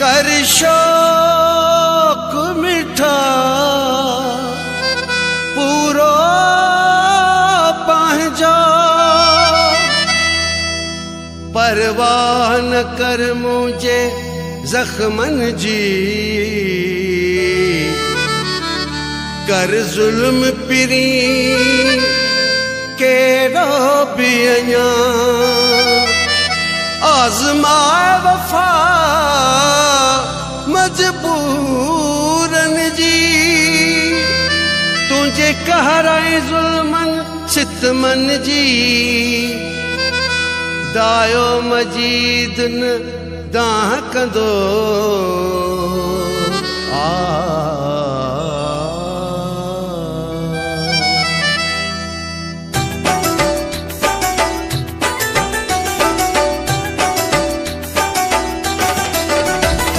कर शौक मिठा पूरो पंहिंजो परवाह न कर मुझे जख्मन जी कर जुल्म पिरी केड़ो भी अञा आज़माए वफा मजबूरन जी तुझे कहराए जुल्मन सितमन जी दायो मजीद न दाह कंदो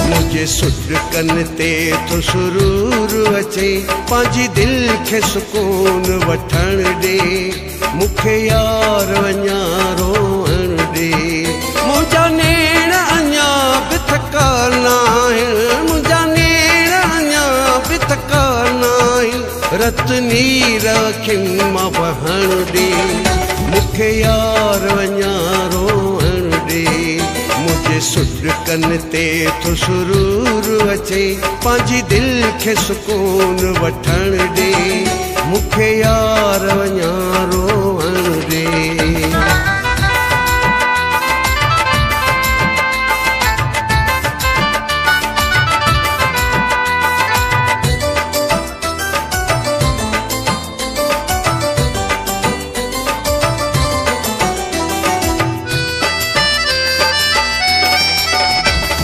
मुझे सुट कन ते तो सुरूर अचे पांजी दिल के सुकून वठण दे मुखे यार अञा रोअण दे मुझा नेण अञा बि थका नाहिन मुझा नेण अञा बि थका नाहिन रत नीर अखियुनि मां वहण दे मुखे यार अञा रोअण दे मुझे सुट कन ते तो सुरूर अचे पांजी दिल के सुकून वठण दे मुखे यार अञा रोअण दे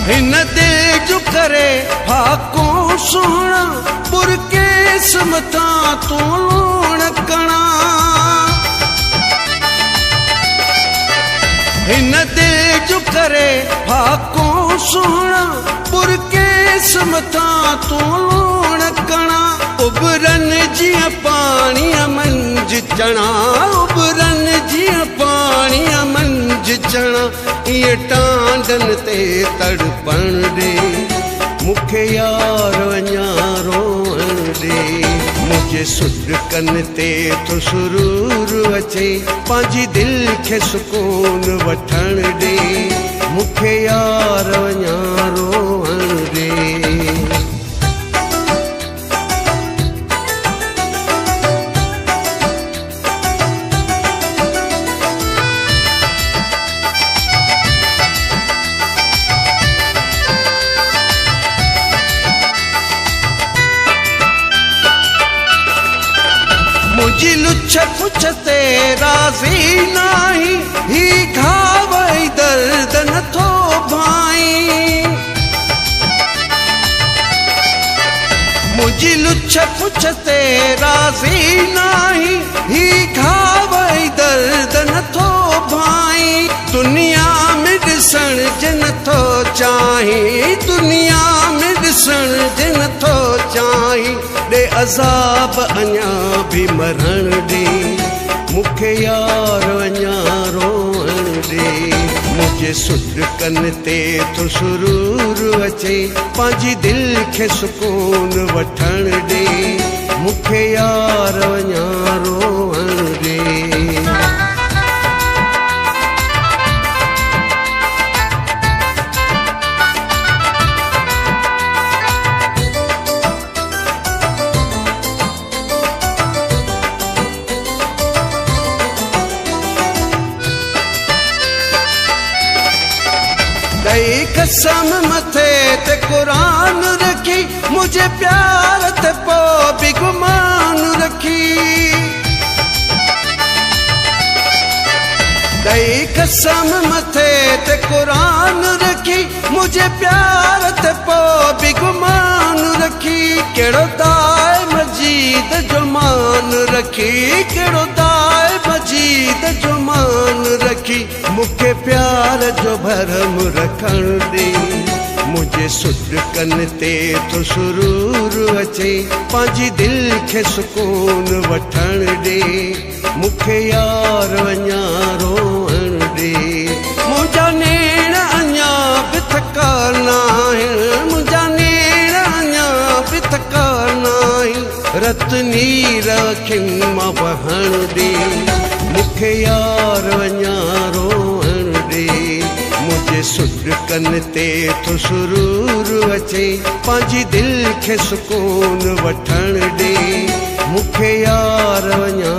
हिन दिल जो करे फाको सोहना बुरके समता तू लूण कणा हिन दिल जो करे फाको सोहना बुरके समता तू लूण कणा उबरन जीअं पाणीअ मंझ चणा उबरन जीअं पाणीअ मंझ चणा ये टांडन ते तड़पण दे मुखे यार अञा रोअण दे मुझे सुट कन ते तो सुरूर अचे पांजी दिल के सुकून वठण दे मुखे यार अञा रोअण दे मुझी लुच्छ पुछ ते राज़ी नाही ही घाव दर्द नथो भाई मुझी लुच्छ पुछ ते राज़ी नाही ही घाव दर्द नथो भाई दुनिया में ॾिसण जे नथो चाही दुनिया में ॾिसण जे नथो चाही दे अज़ाब अञा भी मरण दे मुखे यार अञा रोअण दे मुझे सुट कन ते तो सुरूर अचे पांजी दिल के सुकून वठण दे मुखे यार अञा रोअण दे दई कसम मथे ते कुरान रखी मुझे प्यार ते पो भी गुमान रखी दई कसम मथे ते कुरान रखी मुझे प्यार ते पो भी गुमान रखी केड़ो दाए मजीद जो मान रखी केड़ो दाए मजीद जो मान रखी मुखे प्यार जो भरम रखण दे मुझे सुट कन ते तो सुरूर अचे पांजी दिल के सुकून वठण दे मुखे यार अञा रोअण दे मुझा नेण अञा बि थका नाहिन मस्त नीर अखियुनि मां वहण ॾे मूंखे यार अञा रोअण ॾे मुंहिंजे सुॾकनि ते थो सुरूर अचे पंहिंजी दिलि खे सुकून वठण ॾे मूंखे यार अञा